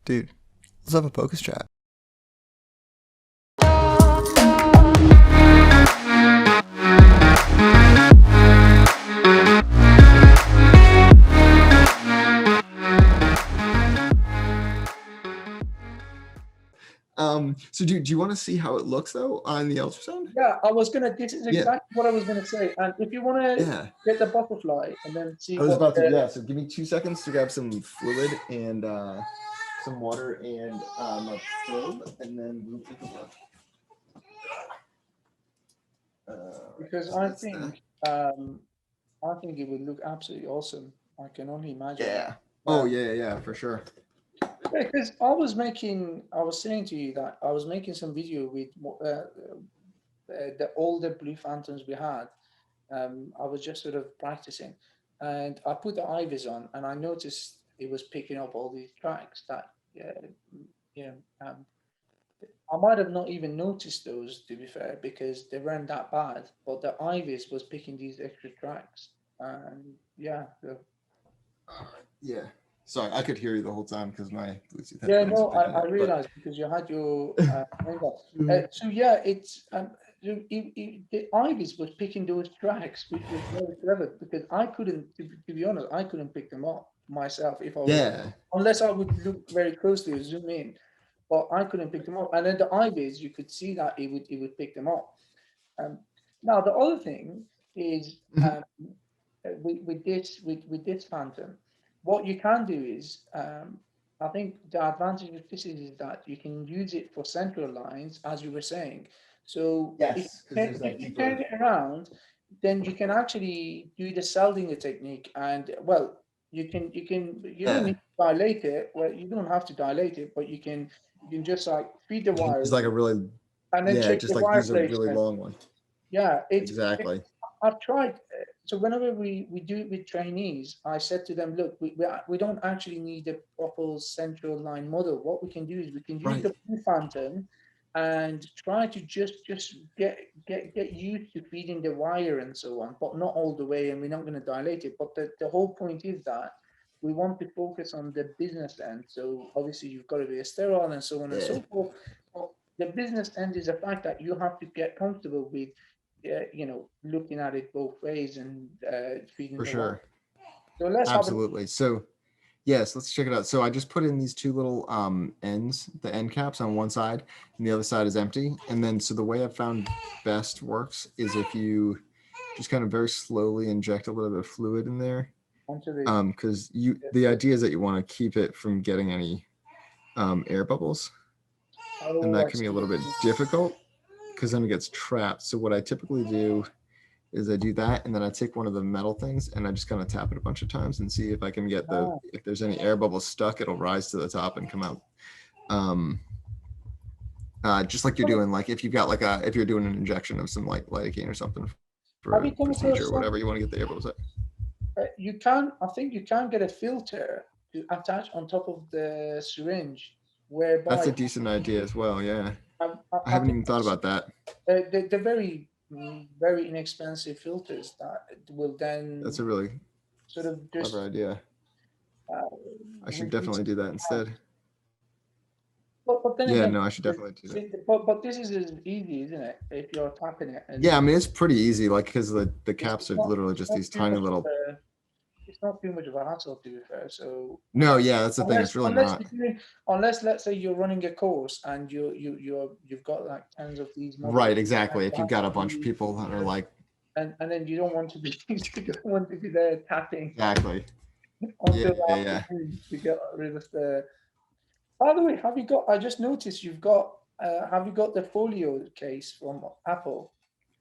Dude, let's have a POCUS chat. So do you want to see how it looks though on the ultrasound? Yeah, this is exactly what I was gonna say. And if you want to get the butterfly and then see I was about to, so give me 2 seconds to grab some fluid and some water and a probe, and then we'll take a look. Because So I that's think it would look absolutely awesome. I can only imagine. Yeah. Oh yeah, for sure. Yeah, because I was saying to you that I was making some video with the older Blue Phantoms we had. I was just sort of practicing, and I put the IVs on, and I noticed it was picking up all these tracks that, you know, I might have not even noticed those, to be fair, because they weren't that bad. But the IVs was picking these extra tracks, and yeah. Yeah. Sorry, I could hear you the whole time because my Bluetooth Yeah, headphones no, are picking I it. realized because you had your Mhm. so yeah, it's the Ivies was picking those tracks, which was very clever because I couldn't, to be honest, I couldn't pick them up myself if I was, Yeah. unless I would look very closely or zoom in, but I couldn't pick them up. And then the Ivies, you could see that it would pick them up. Now the other thing is with this Phantom, what you can do is I think the advantage with this is that you can use it for central lines, as you were saying. So Yes, because there's that if you deeper. turn it around, then you can actually do the Seldinger technique, and well, you don't need to dilate it. Well, you don't have to dilate it, but you can just like feed the You can wire use like a really, and then check just the like wire use a really placement. long one. Yeah, Exactly. I've tried. So whenever we do it with trainees, I said to them, look, we don't actually need a proper central line model. What we can do is we can use Right. the Blue Phantom and try to just get used to feeding the wire and so on, but not all the way, and we're not going to dilate it. But the whole point is that we want to focus on the business end. So obviously you've got to be sterile and so on and so forth. But the business end is the fact that you have to get comfortable with looking at it both ways and feeding For the water. sure. So let's have a Absolutely. So yes, let's check it out. So I just put in these two little ends, the end caps on one side, and the other side is empty. And then so the way I've found best works is if you just kind of very slowly inject a little bit of fluid in there. onto the. Because the idea is that you want to keep it from getting any air bubbles. And Oh, that I can be a see. little bit difficult because then it gets trapped. So what I typically do is I do that, and then I take one of the metal things and I just kind of tap it a bunch of times and see if I can get if there's any air bubbles stuck, it'll rise to the top and come out. Just like you're doing, like if you've got if you're doing an injection of some lidocaine or something for Have a you come procedure across or some? whatever, you want to get the air bubbles out. You can. I think you can get a filter to attach on top of the syringe, That's whereby a decent idea as well. Yeah. I I haven't think even thought about that. they're very very inexpensive filters that will then That's a really sort of clever just idea. I should reduce. definitely do that instead. But then Yeah, again, no, I should definitely do that. but this is as easy, isn't it? If you're tapping it, Yeah, and I mean, it's pretty easy, like, because the it's caps are not literally it's just not these too tiny much of little. a it's not too much of a hassle, to be fair. So No, yeah, that's the thing. It's really not. unless let's say you're running a course and you've got like tons of these models, Right, exactly. If you you've have got to a bunch of be, people that are like, and then you don't want to be you don't want to be there tapping exactly. Yeah, until the yeah. afternoon to get rid of the. By the way, have you got? I just noticed you've got. Have you got the folio case from Apple?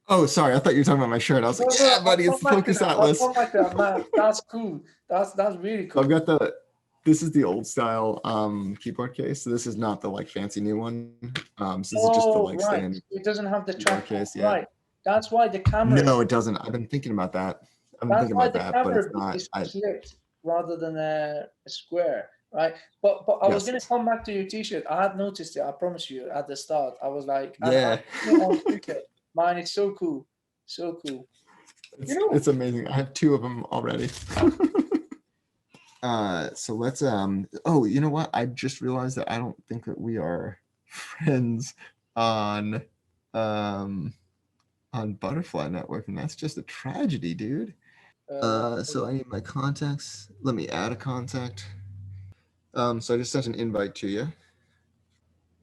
Oh, sorry. I thought you were talking about my shirt. I was No, like, no, yeah, buddy, I'll it's the come back to Focus that. I'll Atlas. come back to that, man. That's cool. That's really So I've cool. got this is the old style keyboard case. So this is not the like fancy new one. So this is just the Oh, like right. standard It doesn't have the keyboard trackball. case. Yeah. Right. That's why the camera. No, it doesn't. I've been thinking about that. That's why the But it's camera not. is slit rather than a square, right? But I was Yes. gonna come back to your T-shirt. I had noticed it. I promise you at the start. I was like, and I Yeah. put it on Twitter. Man, it's so cool, so cool. You know, It's amazing. I have two of them already. So let's oh, you know what? I just realized that I don't think that we are friends on um on Butterfly Network, and that's just a tragedy, dude. So I need my contacts. Let me add a contact. So I just sent an invite to you.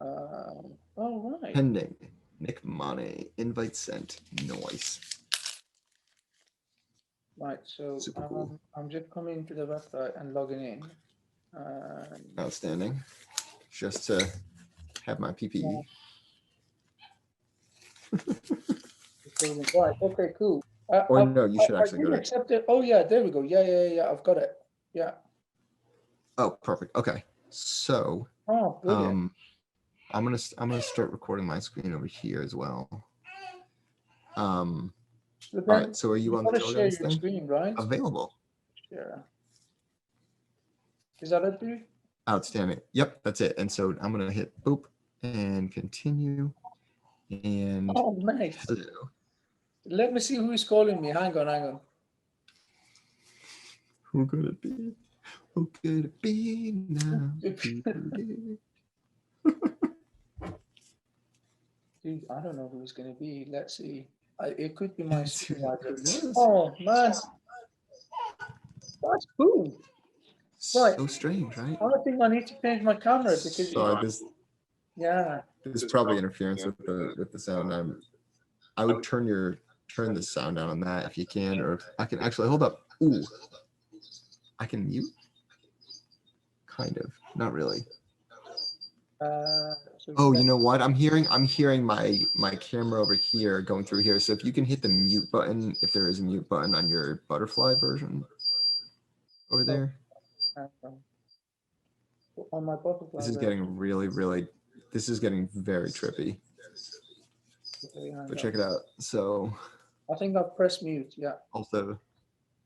All right. Pending. Nick Money. Invite sent. Noise. Right. So Super cool. I'm just coming to the website and logging in. Um, Outstanding. Just to have my PPE. right. Okay. Cool. Or no, you should I actually go did to. accept it. Oh yeah. There we go. Yeah. I've got it. Yeah. Oh, perfect. Okay. So Oh, brilliant. um I'm gonna start recording my screen over here as well. Um So all right, then so are you you on the gotta share TeleGuidance your thing? screen, right? Available. Share. Is that it, dude? Outstanding. Yep, that's it. And so I'm gonna hit boop and continue. And Oh, nice. hello. Let me see who's calling me. Hang on. Who could it be? Who could it be now? Dude, Doo-doo-doo. I don't know who it's gonna be. Let's see. It could be my Guess who supervisor. it was? Oh man, that's cool. Right. So strange, right? I think I need to change my camera because Sorry, this yeah. there's probably interference with the sound. I would turn the sound down on that if you can, or I can actually hold up. Ooh, I can mute. Kind of, not really. So Oh, you know what? I'm hearing my camera over here going through here. So if you can hit the mute button, if there is a mute button on your butterfly version over there. on my butterfly This is getting really, this is getting very trippy. But check it out. So I think I've pressed mute. Yeah. also,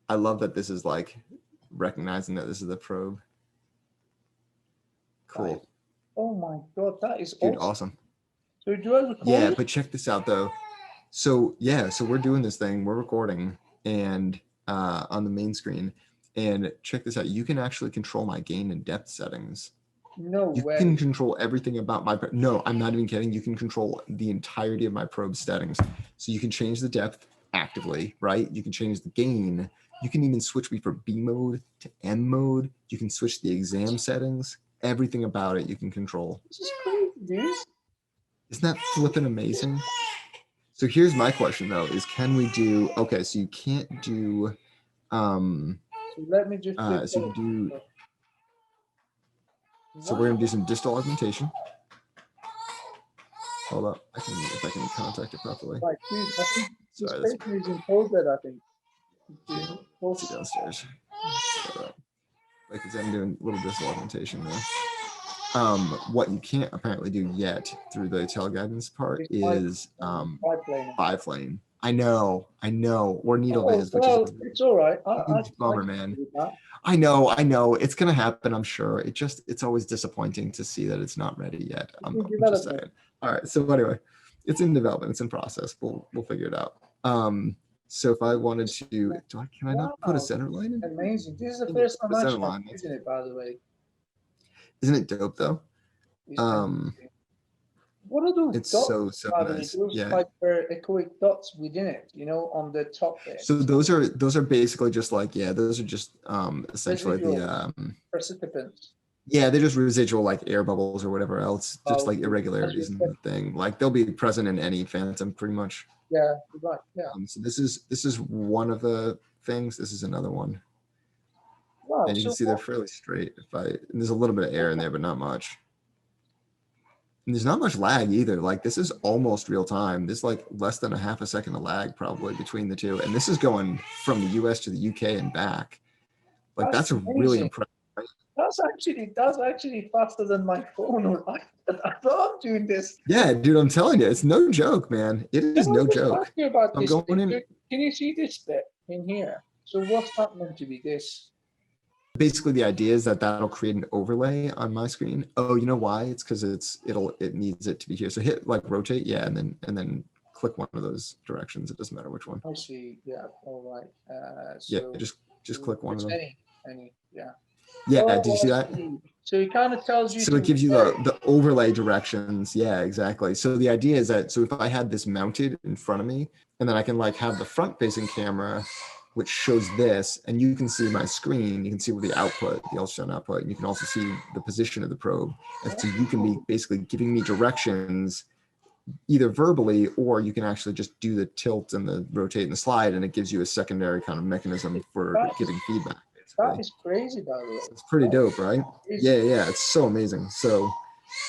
I love that this is like recognizing that this is the probe. Cool. Oh my god, that is Dude, awesome. awesome. So do I record Yeah, it? but check this out though. So yeah, so we're doing this thing, we're recording and on the main screen. And check this out. You can actually control my gain and depth settings. No You way. can control everything about my no, I'm not even kidding. You can control the entirety of my probe settings. So you can change the depth actively, right? You can change the gain. You can even switch me from B mode to M mode. You can switch the exam settings. Everything about it you can control. This is crazy, dude. Isn't that flipping amazing? So here's my question though: is can we do? Okay, so you can't do. So let me just So you can do. So we're gonna do some distal augmentation. Hold up, if I can contact it properly. Right, dude, I think this Sorry, that's person is in Tolbert, I think. let's see downstairs. Because I'm doing a little distal augmentation there. What you can't apparently do yet through the TeleGuidance part is biplane. I know, or needle Oh, viz, which is well, it's all right. a huge I bummer, can man. do that. I know. It's gonna happen, I'm sure. It's always disappointing to see that it's not ready yet. I'm In just development. saying. All right. So anyway, it's in development. It's in process. We'll figure it out. So if I wanted to, can I not put a Wow, center line in? amazing. This is the I first put time a center actually I'm line. using it, by the way. Isn't it dope though? It's amazing. What are those It's dots, so by the way? nice. Those Yeah. like echoic dots within it, on the top there. So those are basically just like, yeah, those are just essentially the Participants. yeah, they're just residual like air bubbles or whatever else, just like irregularities in the thing. Like they'll be present in any phantom pretty much. Yeah, right. Yeah. So this is one of the things. This is another one. Wow. And you can see they're fairly straight. And there's a little bit of air in there, but not much. And there's not much lag either. Like this is almost real time. There's like less than a half a second of lag probably between the two. And this is going from the US to the UK and back. Like that's really impressive. That's actually faster than my phone or iPad. I thought I'm doing this. Yeah, dude, I'm telling you, it's no joke, man. It is no joke. Ask you about I'm this going in. Can you see this bit in here? So what's that meant to be? This? Basically, the idea is that that'll create an overlay on my screen. Oh, you know why? It's because it needs it to be here. So hit like rotate, yeah, and then click one of those directions. It doesn't matter which one. I see. Yeah. All right. Yeah, just click one of them. Any. Yeah. Yeah, did you Oh, see I that? see. So it kind of tells you So it to gives you reverse. the overlay directions. Yeah, exactly. So the idea is that, so if I had this mounted in front of me, and then I can like have the front facing camera, which shows this, and you can see my screen, you can see where the output, the ultrasound output, and you can also see the position of the probe. And so you can be basically giving me directions either verbally, or you can actually just do the tilt and the rotate and the slide, and it gives you a secondary kind of mechanism for That is giving feedback, that basically. is crazy, by the way. So it's pretty That dope, right? is Yeah, yeah, it's so amazing. So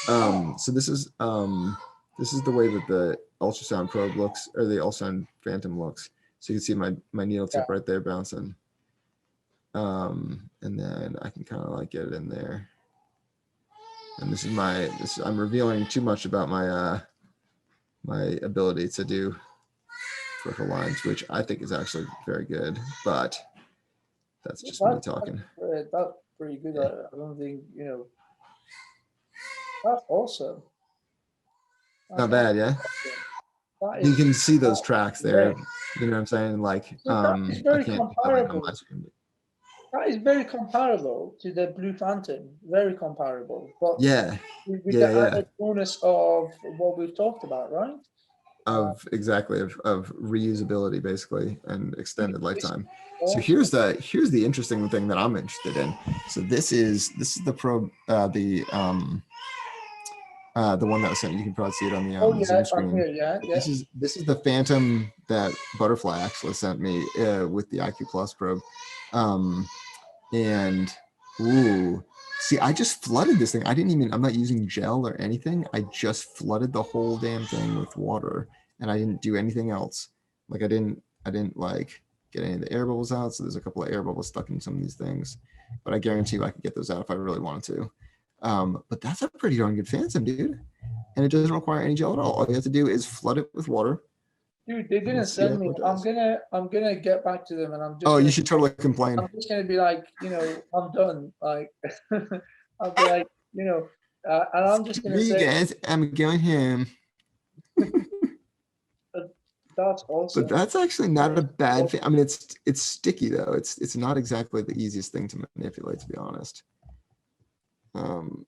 wow. so this is the way that the ultrasound probe looks, or the ultrasound phantom looks. So you can see my needle Yeah. tip right there bouncing. And then I can kind of like get it in there. And this is I'm revealing too much about my ability to do vertical lines, which I think is actually very good, but that's just me talking. That's pretty good. Yeah. I don't think, that's awesome. That's Not bad, yeah. awesome. That You is can see those that's tracks there. great. You know what I'm saying? Like, So that is I very can't put that like on my comparable. screen. That is very comparable to the Blue Phantom. Very comparable, but Yeah, with the yeah, yeah. added bonus of what we've talked about, right? Uh, Of exactly of reusability basically and Dude, extended this is lifetime. So awesome. here's the interesting thing that I'm interested in. So this is the probe, the one that was sent. You can probably see it on the Oh yeah, Zoom I'm screen. here. Yeah, But yeah. this is the Phantom that Butterfly actually sent me with the IQ Plus probe, um, and ooh, see, I just flooded this thing. I'm not using gel or anything. I just flooded the whole damn thing with water, and I didn't do anything else. Like I didn't like get any of the air bubbles out. So there's a couple of air bubbles stuck in some of these things, but I guarantee you I could get those out if I really wanted to. But that's a pretty darn good Phantom, dude. And it doesn't require any gel at all. All you have to do is flood it with water. Dude, they And didn't let's see send how me. it does. I'm gonna get back to them, and Oh, you should totally complain. I'm just gonna be like, I'm done. Like, I'll be like, and I'm just gonna Screw you say guys, I'm going home. that's But awesome. that's actually not a bad thing. Awesome. I mean, it's sticky though. It's not exactly the easiest thing to manipulate, to be honest. Um,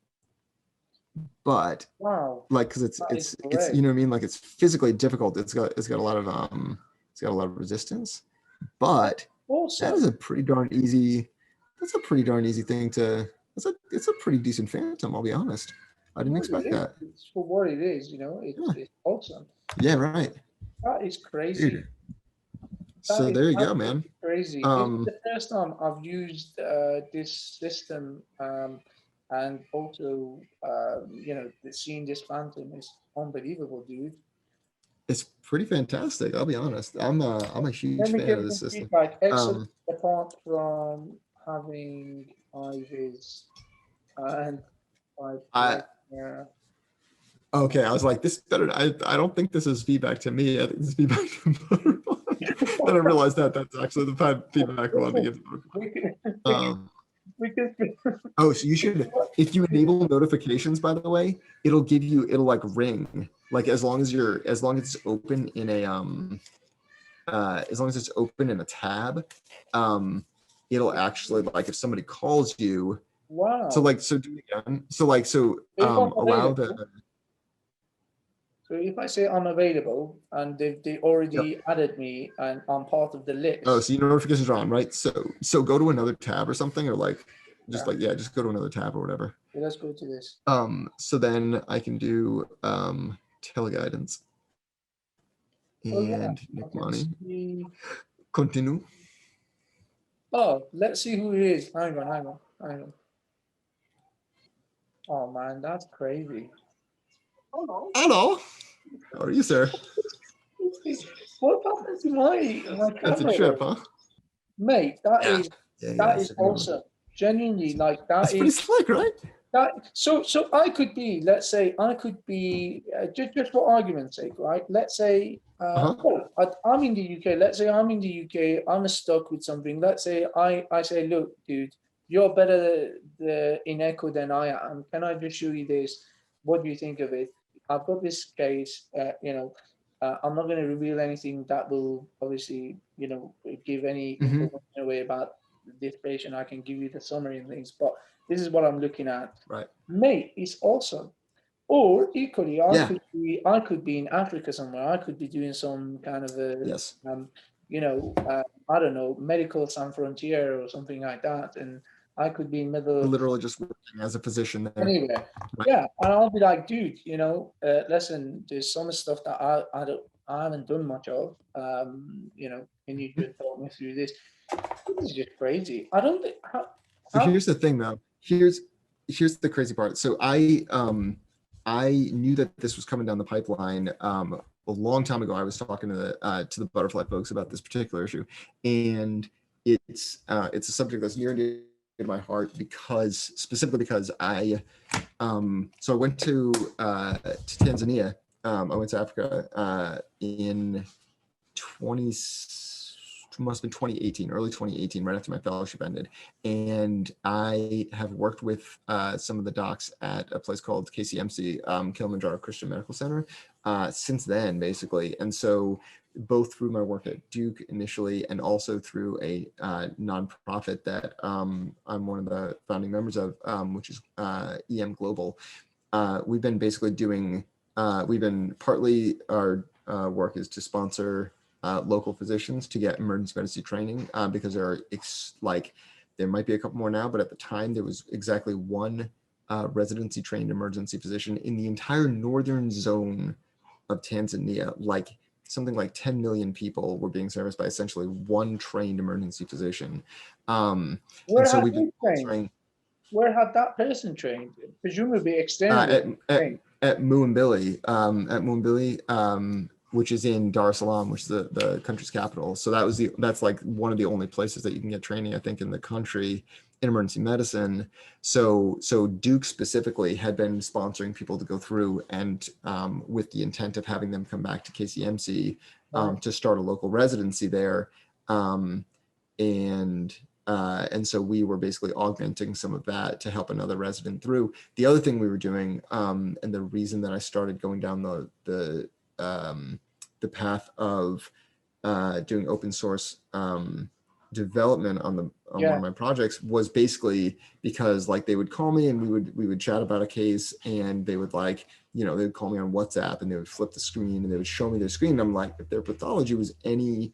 but Wow, like, because that is it's great. you know what I mean. Like, it's physically difficult. It's got a lot of resistance. That's But that is awesome. a pretty darn easy. That's a pretty darn easy thing to. It's a pretty decent Phantom. I'll be honest. I didn't No, it expect is. that. It's for what it is. Yeah. It's awesome. Yeah. Right. That is crazy. Dude. That So is there you go, man. absolutely crazy. This is Um. the first time I've used this system, and also, seeing this phantom is unbelievable, dude. It's pretty fantastic. I'll be honest. I'm a Let huge me fan give of this some system. feedback. Excellent, Um, apart from having IVs and my I blood. Yeah. okay. I was like, this better. I don't think this is feedback to me. I think this is feedback to Butterfly. Then I realized that that's actually the feedback I wanted to give to Butterfly. We can, we can, Um, we can, oh, so you should, if you enable notifications, by the way, it'll like ring, like as long as it's open in a as long as it's open in a tab, um, it'll actually, like, if somebody calls you, so wow. like, so do it again. So like, so If I'm allow available, the, so if I say I'm available and they yep. already added me and I'm part of the Oh, list, so your notifications are on, right? So go to another tab or something, or like, just yeah. like, yeah, just go to another tab or whatever. So let's go to this. So then I can do teleguidance Oh yeah, and I Nick can Money. see. Continue. Oh, let's see who it is. Hang on. Oh man, that's crazy. Hello. How are you, sir? What happened to my That's a camera trip, there? huh? Mate, Yeah. Yeah, yeah. that It's is definitely, awesome. Genuinely, like that's pretty slick, right? so I could be, let's say I could be, just for argument's sake, right? Let's say, Uh-huh. I'm in the UK. Let's say I'm in the UK. I'm stuck with something. Let's say I say, look, dude, you're better in Echo than I am. Can I just show you this? What do you think of it? I've got this case. I'm not going to reveal anything that will obviously, give any Mm-hmm. information away about. this patient, I can give you the summary and things, but this is what I'm looking at. Right. Mate, it's awesome. Or equally, Yeah. I could be in Africa somewhere. I could be doing some kind of a, Yes. I don't know, medical sans frontier or something like that, and I could be in middle of Literally just working as a physician there. anywhere. Right. Yeah, and I'll be like, dude, listen, there's some stuff that I haven't done much of. Can you just talk me through this? This is just crazy. I don't think So how here's the thing though. Here's the crazy part. So I knew that this was coming down the pipeline a long time ago. I was talking to the butterfly folks about this particular issue, and it's a subject that's near and dear to my heart because specifically because so I went to Tanzania. I went to Africa in 20 must have been 2018, early 2018, right after my fellowship ended. And I have worked with some of the docs at a place called KCMC, Kilimanjaro Christian Medical Center, since then, basically. And so both through my work at Duke initially and also through a nonprofit that I'm one of the founding members of, which is EM Global, we've been basically doing, we've been partly our work is to sponsor local physicians to get emergency medicine training because there might be a couple more now, but at the time there was exactly one residency trained emergency physician in the entire northern zone of Tanzania. Like something like 10 million people were being serviced by essentially one trained emergency physician. And where so had we've been he trained? sponsoring Where had that person trained? Presumably uh, externally at, at, trained. at Muhimbili, which is in Dar es Salaam, which is the country's capital. So that's like one of the only places that you can get training, I think, in the country in emergency medicine. So Duke specifically had been sponsoring people to go through and with the intent of having them come back to KCMC Right. to start a local residency there. And so we were basically augmenting some of that to help another resident through. The other thing we were doing, and the reason that I started going down the path of doing open source development on one Yeah. of my projects was basically because like they would call me and we would chat about a case, and they would they'd call me on WhatsApp and they would flip the screen and they would show me their screen. And I'm like, if their pathology was any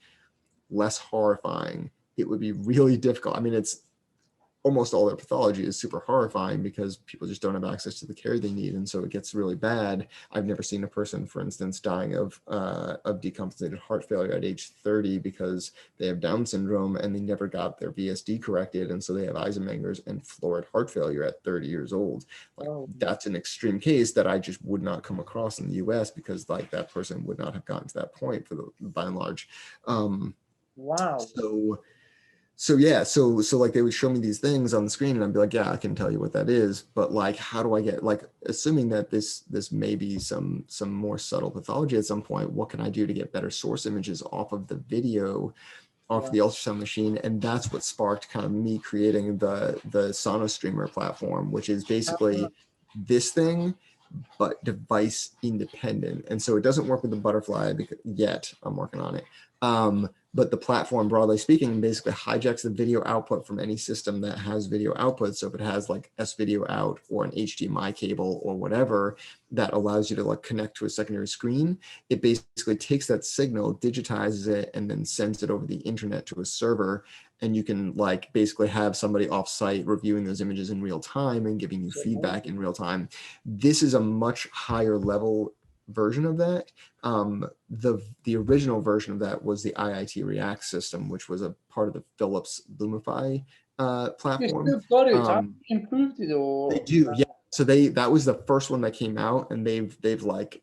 less horrifying, it would be really difficult. I mean, it's almost all their pathology is super horrifying because people just don't have access to the care they need, and so it gets really bad. I've never seen a person, for instance, dying of decompensated heart failure at age 30 because they have Down syndrome and they never got their VSD corrected, and so they have Eisenmenger's and florid heart failure at 30 years old. Like Oh, that's an extreme case that I just would not come across in the U.S. because like that person would not have gotten to that point by and large. wow. So yeah, so like they would show me these things on the screen and I'd be like, yeah, I can tell you what that is, but like how do I get, like, assuming that this may be some more subtle pathology at some point, what can I do to get better source images off of the video, off Yeah. the ultrasound machine? And that's what sparked kind of me creating the SonoStreamer platform, which is Uh, basically this thing but device independent. And so it doesn't work with the butterfly yet. I'm working on it. But the platform, broadly speaking, basically hijacks the video output from any system that has video output. So if it has like S-video out or an HDMI cable or whatever that allows you to like connect to a secondary screen, it basically takes that signal, digitizes it, and then sends it over the internet to a server. And you can like basically have somebody off-site reviewing those images in real time and giving you feedback in real time. This is a much higher level version of that. The original version of that was the IIT React system, which was a part of the Philips Lumify you platform. still got it. Have you improved it They or do, yeah. So that was the first one that came out, and they've like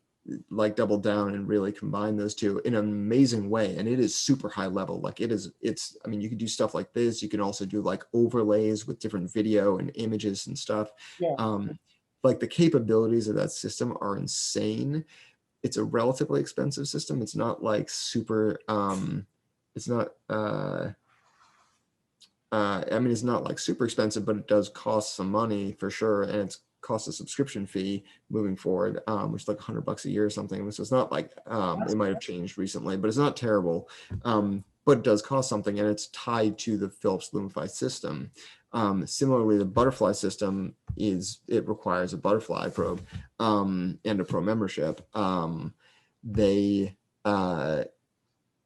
doubled down and really combined those two in an amazing way. And it is super high level. Like it's I mean, you can do stuff like this. You can also do like overlays with different video and images and stuff. yeah. Like the capabilities of that system are insane. It's a relatively expensive system. It's not like super it's not I mean, it's not like super expensive, but it does cost some money for sure. And it's cost a subscription fee moving forward, which is like $100 a year or something. So it's not like, it That's might have changed recently, but it's not terrible. but it does cost something, and it's tied to the Philips Lumify system. Similarly, the butterfly system it requires a butterfly probe and a pro membership. They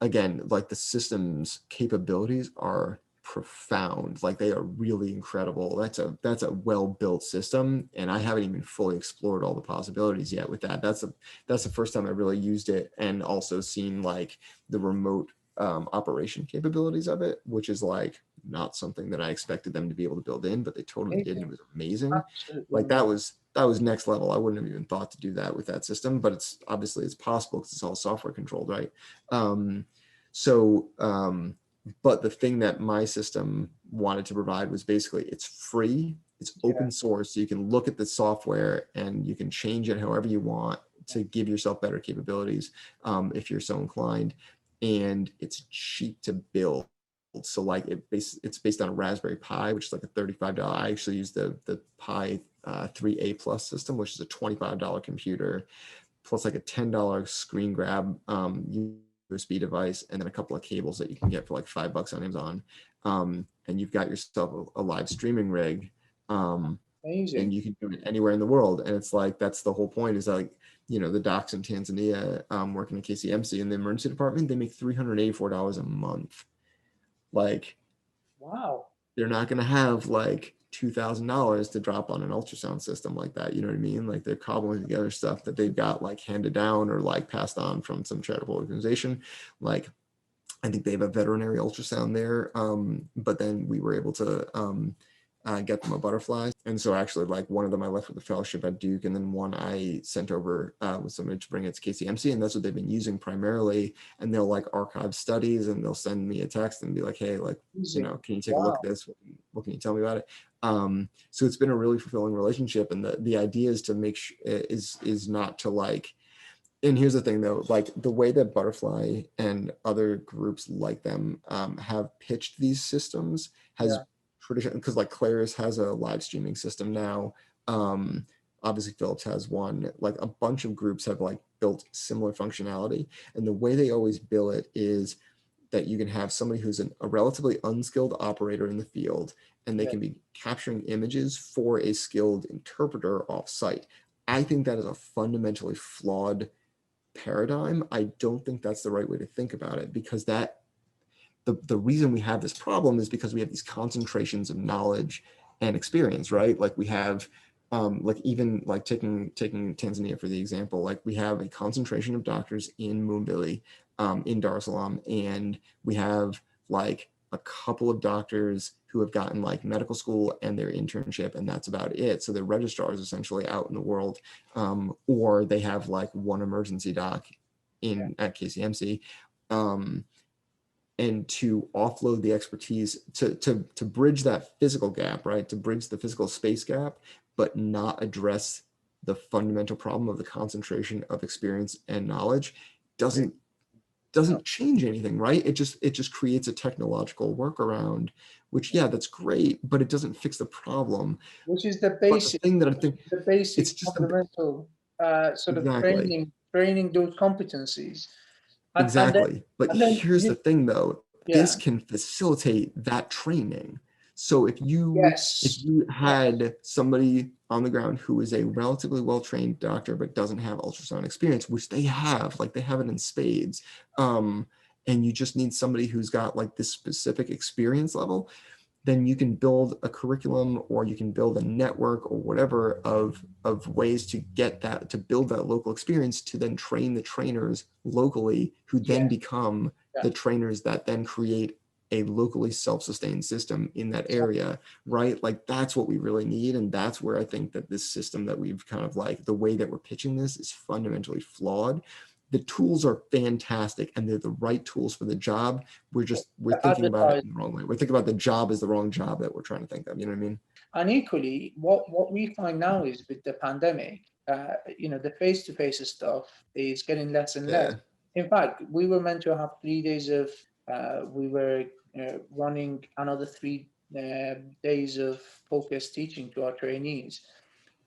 again, like the system's capabilities are profound. Like they are really incredible. That's a well built system, and I haven't even fully explored all the possibilities yet with that. That's the first time I really used it, and also seen like the remote operation capabilities of it, which is like not something that I expected them to be able to build in, but they totally did, and it Amazing. was amazing. Absolutely Like amazing. that was next level. I wouldn't have even thought to do that with that system, but it's obviously it's possible because it's all software controlled, right? Um, so, but the thing that my system wanted to provide was basically it's free, it's Yeah. open source, so you can look at the software and you can change it however you want to give yourself better capabilities if you're so inclined. And it's cheap to build. So like it's based on a Raspberry Pi, which is like a $35. I actually use the Pi 3A Plus system, which is a $25 computer plus like a $10 screen grab USB device, and then a couple of cables that you can get for like $5 on Amazon. And you've got yourself a live streaming rig, and Amazing. you can do it anywhere in the world. And it's like that's the whole point. Is like the docs in Tanzania working at KCMC in the emergency department, they make $384 a month. Like Wow. they're not going to have like $2,000 to drop on an ultrasound system like that. You know what I mean? Like they're cobbling together stuff that they've got like handed down or like passed on from some charitable organization. Like I think they have a veterinary ultrasound there. But then we were able to get them a butterfly. And so actually like one of them I left with a fellowship at Duke, and then one I sent over with somebody to bring it to KCMC, and that's what they've been using primarily. And they'll like archive studies, and they'll send me a text and be like, hey, like, Amazing. can you take a look at Wow. this? What can you tell me about it? So it's been a really fulfilling relationship. And the idea is to make is not to like, and here's the thing though, like the way that Butterfly and other groups like them have pitched these systems has Yeah. tradition, because like Claris has a live streaming system now. um Obviously Philips has one. Like a bunch of groups have like built similar functionality, and the way they always bill it is that you can have somebody who's a relatively unskilled operator in the field, and they Yeah. can be capturing images for a skilled interpreter off site. I think that is a fundamentally flawed paradigm. I don't think that's the right way to think about it, because the reason we have this problem is because we have these concentrations of knowledge and experience, right? Like we have like even like taking Tanzania for the example, like we have a concentration of doctors in Mumbili, in Dar es Salaam, and we have like a couple of doctors who have gotten like medical school and their internship, and that's about it. So they're registrars essentially out in the world, or they have like one emergency doc Yeah. in at KCMC. Um, and to offload the expertise to bridge that physical gap, right? To bridge the physical space gap, but not address the fundamental problem of the concentration of experience and knowledge Great. doesn't Yeah. doesn't change anything, right? It just creates a technological workaround, which yeah, that's great, but it doesn't fix the problem. Which is the But the basic, thing that I think the basic it's just a, fundamental sort of exactly. training those competencies, Exactly. But and then here's the thing though, this yeah. can facilitate that training. So if Yes. you Yes. had somebody on the ground who is a relatively well-trained doctor but doesn't have ultrasound experience, which they have, like they have it in spades, um, and you just need somebody who's got like this specific experience level, then you can build a curriculum or you can build a network or whatever of ways to get that, to build that local experience, to then train the trainers locally, who Yeah. then become Yeah. the trainers that then create a locally self-sustained system in that Exactly. area, right? Like that's what we really need. And that's where I think that this system that we've kind of like, the way that we're pitching this is fundamentally flawed. The tools are fantastic and they're the right tools for the job. We're The thinking about it advertise. in the wrong way. We're thinking about the job as the wrong job that we're trying to think of. You know what I mean? And equally, what we find now is with the pandemic, the face-to-face stuff is getting less and less. Yeah. In fact, we were meant to have 3 days of, we were running another 3 days of focused teaching to our trainees,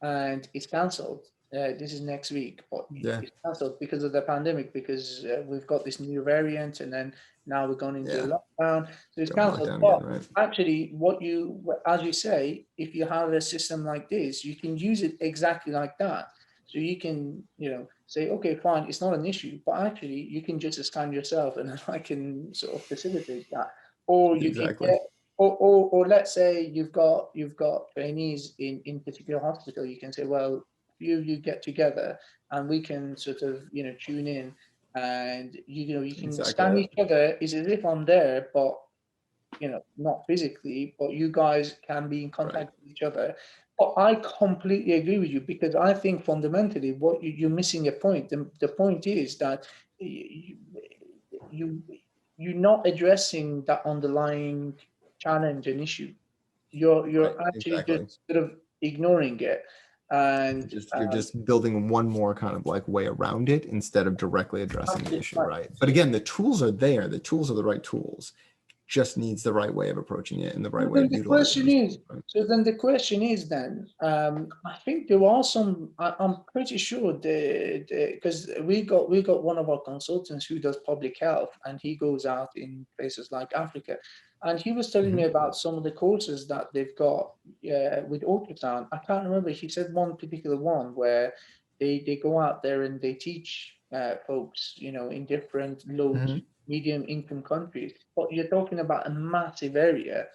and it's cancelled. this is next week, but Yeah. it's cancelled because of the pandemic, because we've got this new variant, and then now we're going into Yeah. a lockdown, so it's Going cancelled. lockdown But again, right? actually, as you say, if you have a system like this, you can use it exactly like that. So you can, say, okay, fine, it's not an issue, but actually you can just scan yourself, and I can sort of facilitate that. Or you can Exactly. get, or let's say you've got trainees in particular hospital, you can say, well, you get together and we can sort of tune in, and you can Exactly scan it. each other. It's as if I'm there, but not physically, but you guys can be in Right. contact with each other. But I completely agree with you, because I think fundamentally what you're missing a point. The point is that you, you you're not addressing that underlying challenge and issue. Right. You're actually just Exactly. sort of ignoring it, and You're just building one more kind of like way around it instead of directly addressing the absolutely issue, right. right? But again, the tools are there. The tools are the right tools. Just needs the right way of approaching it and the right So way then of the utilizing question those is, tools, right? I think there are some. I'm pretty sure because we got one of our consultants who does public health, and he goes out in places like Africa, and he was telling me Mhm. about some of the courses that they've got with ultrasound. I can't remember. He said one particular one where they go out there and they teach folks, in different low to Mhm. medium income countries. But you're talking about a massive area,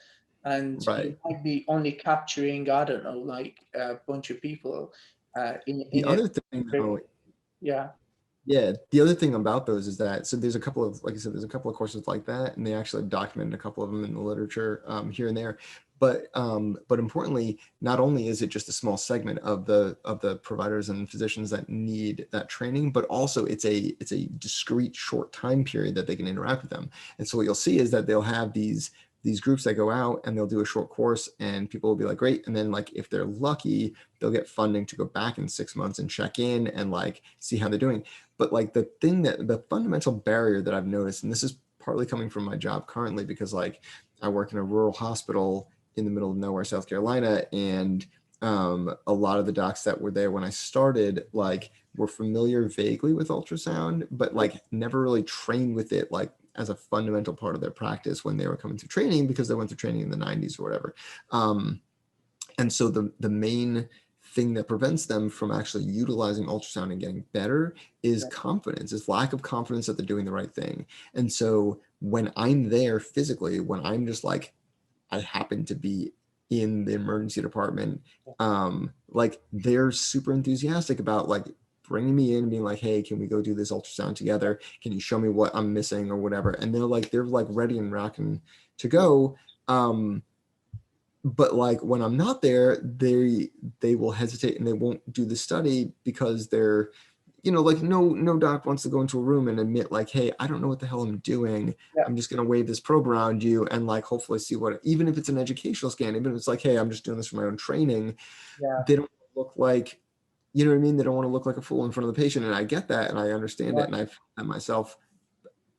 and you Right. might be only capturing, I don't know, like a bunch of people The in a other thing though, yeah. yeah, the other thing about those is that so there's a couple of, like I said, there's a couple of courses like that, and they actually have documented a couple of them in the literature here and there. But importantly, not only is it just a small segment of the providers and physicians that need that training, but also it's a discrete short time period that they can interact with them. And so what you'll see is that they'll have these groups that go out and they'll do a short course, and people will be like, great. And then like if they're lucky, they'll get funding to go back in 6 months and check in and like see how they're doing. But like the fundamental barrier that I've noticed, and this is partly coming from my job currently, because like I work in a rural hospital in the middle of nowhere, South Carolina, and a lot of the docs that were there when I started, like were familiar vaguely with ultrasound, but like never really trained with it, like as a fundamental part of their practice when they were coming through training, because they went through training in the 90s or whatever. Um, and so the main thing that prevents them from actually utilizing ultrasound and getting better is confidence, is lack of confidence that they're doing the right thing. And so when I'm there physically, when I'm just like, I happen to be in the emergency department, like they're super enthusiastic about like bringing me in and being like, hey, can we go do this ultrasound together? Can you show me what I'm missing or whatever? And they're like ready and rocking to go. But like when I'm not there, they will hesitate and they won't do the study because they're, like no doc wants to go into a room and admit like, hey, I don't know what the hell I'm doing. Yeah, I'm just gonna wave this probe around you and like hopefully see what, even if it's an educational scan, even if it's like, hey, I'm just doing this for my own training, yeah, they don't look like, you know what I mean? They don't want to look like a fool in front of the patient. And I get that and I understand it. right, And I've found myself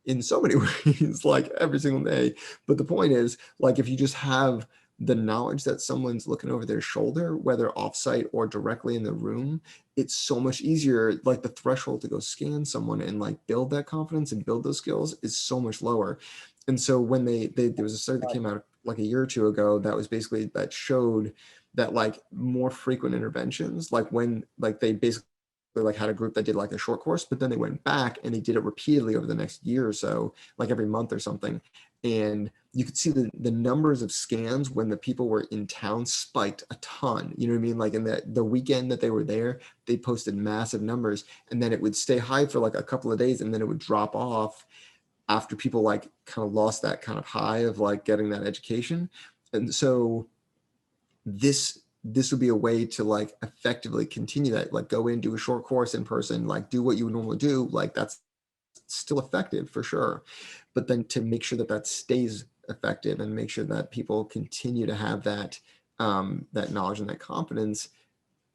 in so many ways, like every single day. But the point is, like, if you just have the knowledge that someone's looking over their shoulder, whether offsite or directly in the room, it's so much easier. Like the threshold to go scan someone and like build that confidence and build those skills is so much lower. And so when there was a study that right, came out like a year or two ago that was basically that showed that like more frequent interventions, like when like they basically like had a group that did like a short course, but then they went back and they did it repeatedly over the next year or so, like every month or something. And you could see the numbers of scans when the people were in town spiked a ton. You know what I mean? Like in the weekend that they were there, they posted massive numbers, and then it would stay high for like a couple of days and then it would drop off after people like kind of lost that kind of high of like getting that education. And so this would be a way to like effectively continue that, like go in, do a short course in person, like do what you would normally do, like that's still effective for sure. But then to make sure that that stays effective and make sure that people continue to have that knowledge and that confidence,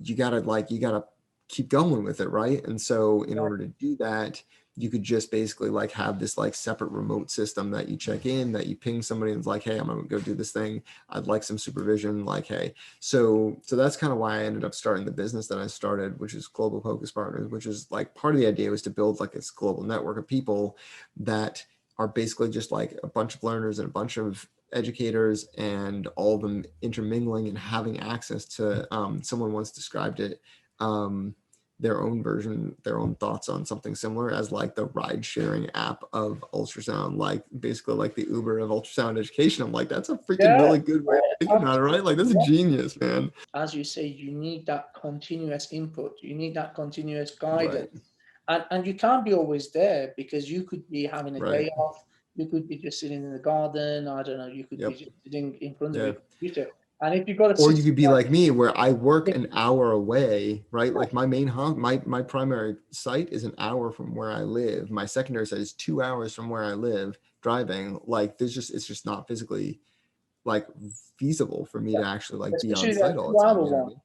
you gotta keep going with it, right? And so in right. order to do that, you could just basically like have this like separate remote system that you check in, that you ping somebody and it's like, hey, I'm gonna go do this thing. I'd like some supervision. Like, hey, so that's kind of why I ended up starting the business that I started, which is Global POCUS Partners, which is like part of the idea was to build like this global network of people that are basically just like a bunch of learners and a bunch of educators and all of them intermingling and having access to someone once described it, their own version, their own thoughts on something similar as like the ride sharing app of ultrasound, like basically like the Uber of ultrasound education. I'm like, that's a freaking Yeah, really good way of thinking about it, right? Like that's a genius, man. as you say, you need that continuous input. You need that continuous Right, guidance. And you can't be always there because you could be having a right. day off. You could be just sitting in the garden. I don't know. You could be Yep. just sitting in front of Yeah. your computer. And if you've got a Or you system could be like me where I work like, an hour away, right? Like my main my primary site is an hour from where I live. My secondary site is 2 hours from where I live driving. Like it's just not physically like feasible for me to actually like be on especially site that all the time. 2 hour You know what I one, mean?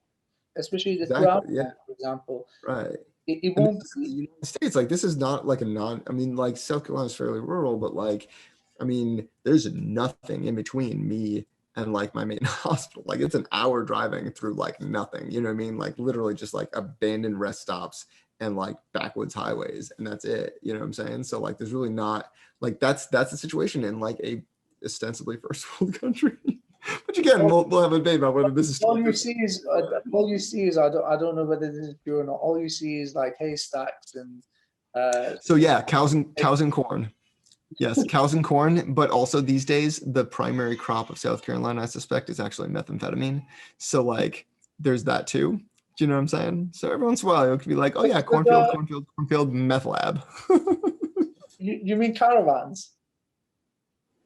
especially the 2 hour Exactly. Yeah. one, for example, Right. it And won't this is the be. United States. Like this is not like a I mean, like South Carolina is fairly rural, but like, I mean, there's nothing in between me and like my main hospital. Like it's an hour driving through like nothing. You know what I mean? Like literally just like abandoned rest stops and like backwoods highways, and that's it. You know what I'm saying? So like, there's really not like that's the situation in like a ostensibly first world country. But again, we'll have a debate about whether this is true. All you see is I don't know whether this is true or not. All you see is like haystacks and So yeah, cows and corn. Yes, cows and corn, but also these days the primary crop of South Carolina, I suspect, is actually methamphetamine. So like, there's that too. Do you know what I'm saying? So every once in a while, it could be like, oh yeah, but, cornfield, meth lab. you mean caravans?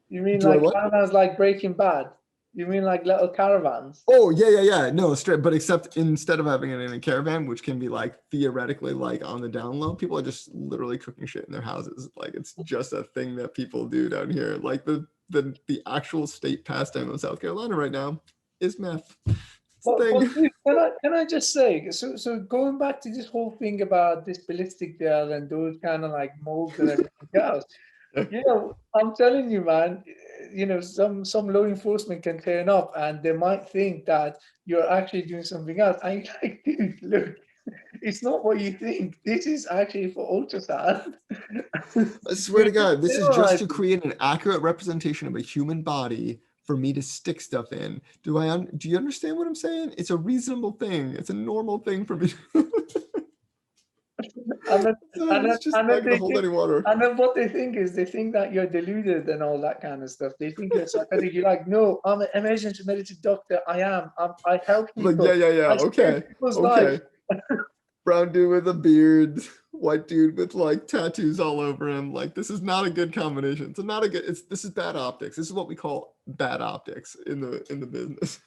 You mean Do I like what? caravans like Breaking Bad? You mean like little caravans? Oh yeah. No, straight. But except instead of having it in a caravan, which can be like theoretically like on the down low, people are just literally cooking shit in their houses. Like it's just a thing that people do down here. Like the actual state pastime of South Carolina right now is meth. It's a But thing. dude, can I just say, so going back to this whole thing about this ballistic gel and those kind of like molds and everything else, you know, I'm telling you, man, you know, some law enforcement can turn up and they might think that you're actually doing something else. And you're like, dude, look, it's not what you think. This is actually for ultrasound. I swear You're to just God, this is just to sterilizing. create an accurate representation of a human body for me to stick stuff in. Do you understand what I'm saying? It's a reasonable thing. It's a normal thing for me. And then, It's just and not then gonna they hold think, any water. and then what they think is they think that you're deluded and all that kind of stuff. They think you're psychotic. You're like, no, I'm an emergency medical doctor. I am. I help I'm like, yeah, people. yeah. I save Okay. people's lives. Okay. Brown dude with a beard, white dude with like tattoos all over him. Like this is not a good combination. It's not a good. This is bad optics. This is what we call bad optics in the business.